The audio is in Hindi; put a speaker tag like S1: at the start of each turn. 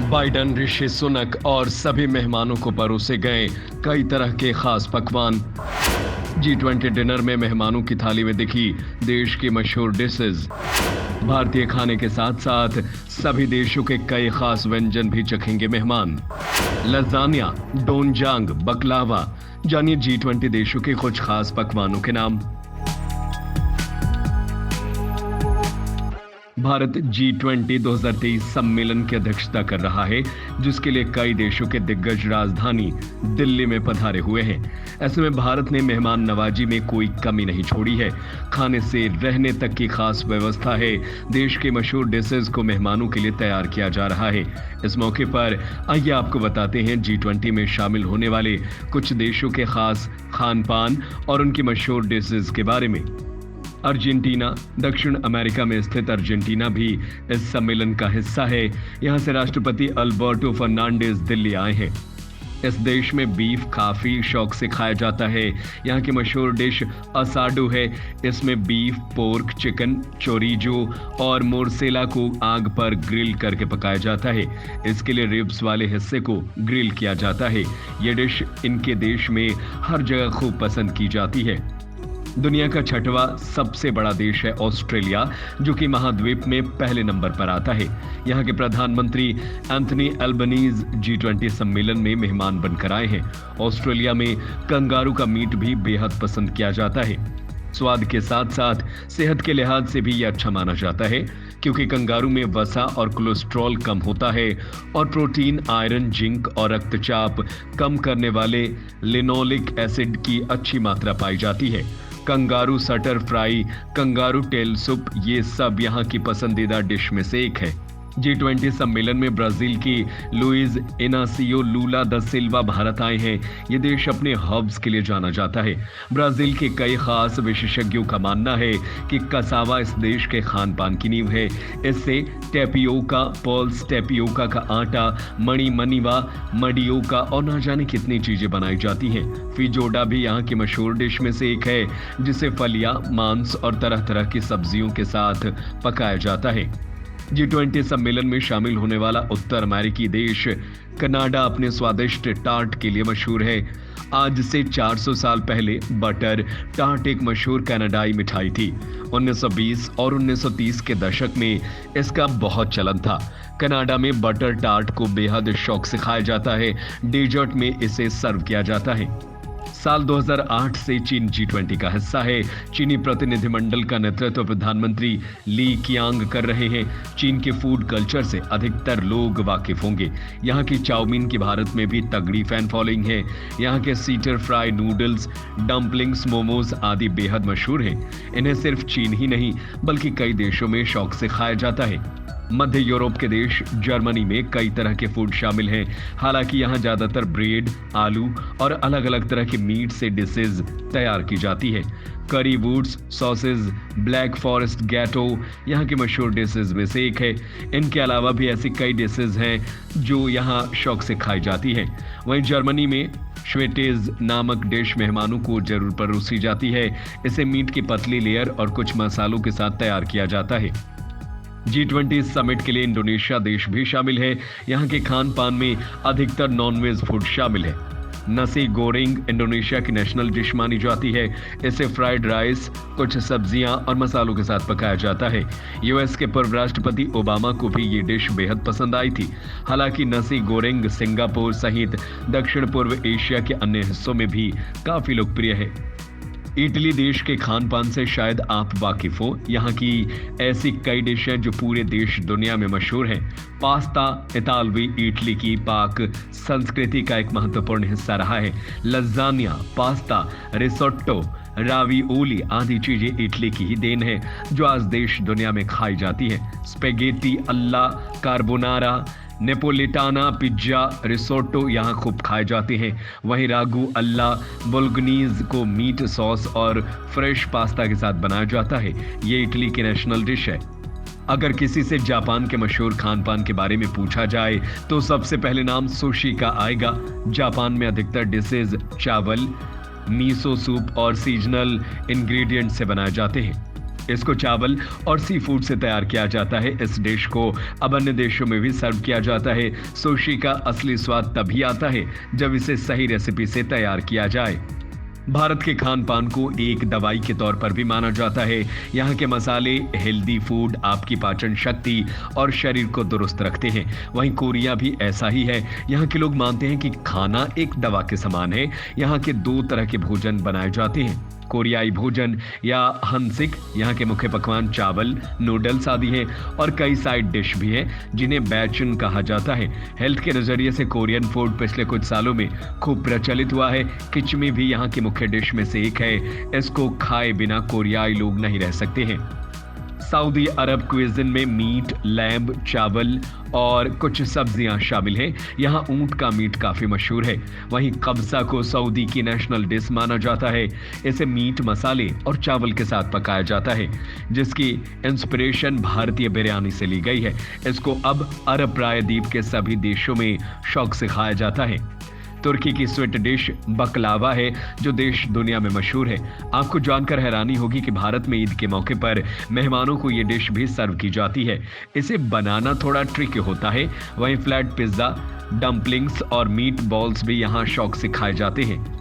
S1: बाइडन, ऋषि सुनक और सभी मेहमानों को परोसे गए कई तरह के खास पकवान। G20 डिनर में मेहमानों की थाली में दिखी देश की मशहूर डिशेज। भारतीय खाने के साथ साथ सभी देशों के कई खास व्यंजन भी चखेंगे मेहमान। लजानिया, डोनजांग, बकलावा, जानिए G20 देशों के कुछ खास पकवानों के नाम। भारत G20 2023 सम्मेलन की अध्यक्षता कर रहा है, जिसके लिए कई देशों के दिग्गज राजधानी दिल्ली में पधारे हुए हैं। ऐसे में भारत ने मेहमान नवाजी में कोई कमी नहीं छोड़ी है। खाने से रहने तक की खास व्यवस्था है। देश के मशहूर डिशेज को मेहमानों के लिए तैयार किया जा रहा है। इस मौके पर आइए आपको बताते हैं G20 में शामिल होने वाले कुछ देशों के खास खान पान और उनकी मशहूर डिशेज के बारे में। अर्जेंटीना, दक्षिण अमेरिका में स्थित अर्जेंटीना भी इस सम्मेलन का हिस्सा है। यहां से राष्ट्रपति अल्बर्टो फर्नांडिस दिल्ली आए हैं। इस देश में बीफ काफी शौक से खाया जाता है। यहाँ की मशहूर डिश असाडो है। इसमें बीफ, पोर्क, चिकन, चोरिजो और मोरसेला को आग पर ग्रिल करके पकाया जाता है। इसके लिए रिब्स वाले हिस्से को ग्रिल किया जाता है। ये डिश इनके देश में हर जगह खूब पसंद की जाती है। दुनिया का छठवां सबसे बड़ा देश है ऑस्ट्रेलिया, जो कि महाद्वीप में पहले नंबर पर आता है। यहाँ के प्रधानमंत्री एंथनी एल्बनीज G20 सम्मेलन में मेहमान बनकर आए हैं। ऑस्ट्रेलिया में कंगारू का मीट भी बेहद पसंद किया जाता है। स्वाद के साथ साथ सेहत के लिहाज से भी यह अच्छा माना जाता है, क्योंकि कंगारू में वसा और कोलेस्ट्रॉल कम होता है और प्रोटीन, आयरन, जिंक और रक्तचाप कम करने वाले लिनोलिक एसिड की अच्छी मात्रा पाई जाती है। Kangaroo stir fry, kangaroo tail soup, ये सब यहाँ की पसंदीदा डिश में से एक है। G20 सम्मेलन में ब्राजील की लुइज इनासियो लूला दा सिल्वा भारत आए हैं। ये देश अपने हर्ब्स के लिए जाना जाता है। ब्राजील के कई खास विशेषज्ञों का मानना है कि कसावा इस देश के खान पान की नींव है। इससे टेपियोका, पर्ल्स टेपियोका का आटा, मणि मनीवा, मडियोका और ना जाने कितनी चीजें बनाई जाती हैं। फिजोडा भी यहाँ की मशहूर डिश में से एक है, जिसे फलियां, मांस और तरह तरह की सब्जियों के साथ पकाया जाता है। G20 सम्मेलन में शामिल होने वाला उत्तर अमेरिकी देश कनाडा अपने स्वादिष्ट टार्ट के लिए मशहूर है। आज से 400 साल पहले बटर टार्ट एक मशहूर कनाडाई मिठाई थी। 1920 और 1930 के दशक में इसका बहुत चलन था। कनाडा में बटर टार्ट को बेहद शौक से खाया जाता है। डेजर्ट में इसे सर्व किया जाता है। साल 2008 से चीन G20 का हिस्सा है। चीनी प्रतिनिधिमंडल का नेतृत्व प्रधानमंत्री ली कियांग कर रहे हैं। चीन के फूड कल्चर से अधिकतर लोग वाकिफ होंगे। यहाँ की चाउमीन की भारत में भी तगड़ी फैन फॉलोइंग है। यहाँ के seater fry, noodles, dumplings, momos आदि बेहद मशहूर हैं। इन्हें सिर्फ चीन ही नहीं बल्कि कई देशों में शौक से खाया जाता है। मध्य यूरोप के देश जर्मनी में कई तरह के फूड शामिल हैं। हालांकि यहाँ ज्यादातर ब्रेड, आलू और अलग अलग तरह के मीट से डिशेज तैयार की जाती है। करी वुड्स, सॉसेज, ब्लैक फॉरेस्ट गैटो यहाँ की मशहूर डिशेज में से एक है। इनके अलावा भी ऐसी कई डिशेज हैं जो यहाँ शौक से खाई जाती हैं। वहीं जर्मनी में श्वेटेज नामक डिश मेहमानों को जरूर परोसी जाती है। इसे मीट की पतली लेयर और कुछ मसालों के साथ तैयार किया जाता है। G20 समिट के लिए इंडोनेशिया देश भी शामिल है। यहाँ के खान पान में अधिकतर नॉनवेज फूड शामिल है। नसी गोरेंग इंडोनेशिया की नेशनल डिश मानी जाती है। इसे फ्राइड राइस, कुछ सब्जियां और मसालों के साथ पकाया जाता है। यूएस के पूर्व राष्ट्रपति ओबामा को भी ये डिश बेहद पसंद आई थी। हालांकि नसी गोरेंग सिंगापुर सहित दक्षिण पूर्व एशिया के अन्य हिस्सों में भी काफी लोकप्रिय है। इटली देश के खान पान से शायद आप वाकिफ हो। यहाँ की ऐसी कई डिश हैं जो पूरे देश दुनिया में मशहूर हैं। पास्ता इतालवी इटली की पाक संस्कृति का एक महत्वपूर्ण हिस्सा रहा है। लजानिया, पास्ता, रिसोट्टो, राविओली आदि चीजें इटली की ही देन है, जो आज देश दुनिया में खाई जाती है। Spaghetti alla carbonara, napoletana, pizza, risotto यहाँ खूब खाए जाते हैं। वहीं रागू अल्ला बोल्गनीज को मीट सॉस और फ्रेश पास्ता के साथ बनाया जाता है। ये इटली की नेशनल डिश है। अगर किसी से जापान के मशहूर खान पान के बारे में पूछा जाए तो सबसे पहले नाम सुशी का आएगा। जापान में अधिकतर डिशेज चावल, मीसो सूप और सीजनल इंग्रेडिएंट से बनाए जाते हैं। इसको चावल और सी फूड से तैयार किया जाता है। इस डिश को अब अन्य देशों में भी सर्व किया जाता है। सुशी का असली स्वाद तभी आता है जब इसे सही रेसिपी से तैयार किया जाए। भारत के खान पान को एक दवाई के तौर पर भी माना जाता है। यहाँ के मसाले, हेल्दी फूड आपकी पाचन शक्ति और शरीर को दुरुस्त रखते हैं। वहीं कोरिया भी ऐसा ही है। यहाँ के लोग मानते हैं कि खाना एक दवा के समान है। यहाँ के 2 तरह के भोजन बनाए जाते हैं। कोरियाई भोजन या हंसिक, यहाँ के मुख्य पकवान चावल, नूडल्स आदि हैं और कई साइड डिश भी हैं जिन्हें बैचन कहा जाता है। हेल्थ के नजरिए से कोरियन फूड पिछले कुछ सालों में खूब प्रचलित हुआ है। किचमी भी यहाँ की मुख्य डिश में से एक है। इसको खाए बिना कोरियाई लोग नहीं रह सकते हैं। सऊदी अरब क्विज़िन में मीट, लैम्ब, चावल और कुछ सब्जियां शामिल हैं। यहाँ ऊंट का मीट काफी मशहूर है। वहीं कब्सा को सऊदी की नेशनल डिश माना जाता है। इसे मीट, मसाले और चावल के साथ पकाया जाता है, जिसकी इंस्पिरेशन भारतीय बिरयानी से ली गई है। इसको अब अरब प्रायद्वीप के सभी देशों में शौक से खाया जाता है। तुर्की की स्वीट डिश बकलावा है, जो देश दुनिया में मशहूर है। आपको जानकर हैरानी होगी कि भारत में ईद के मौके पर मेहमानों को ये डिश भी सर्व की जाती है। इसे बनाना थोड़ा ट्रिकी होता है। वहीं फ्लैट पिज्जा, डम्पलिंग्स और मीट बॉल्स भी यहाँ शौक से खाए जाते हैं।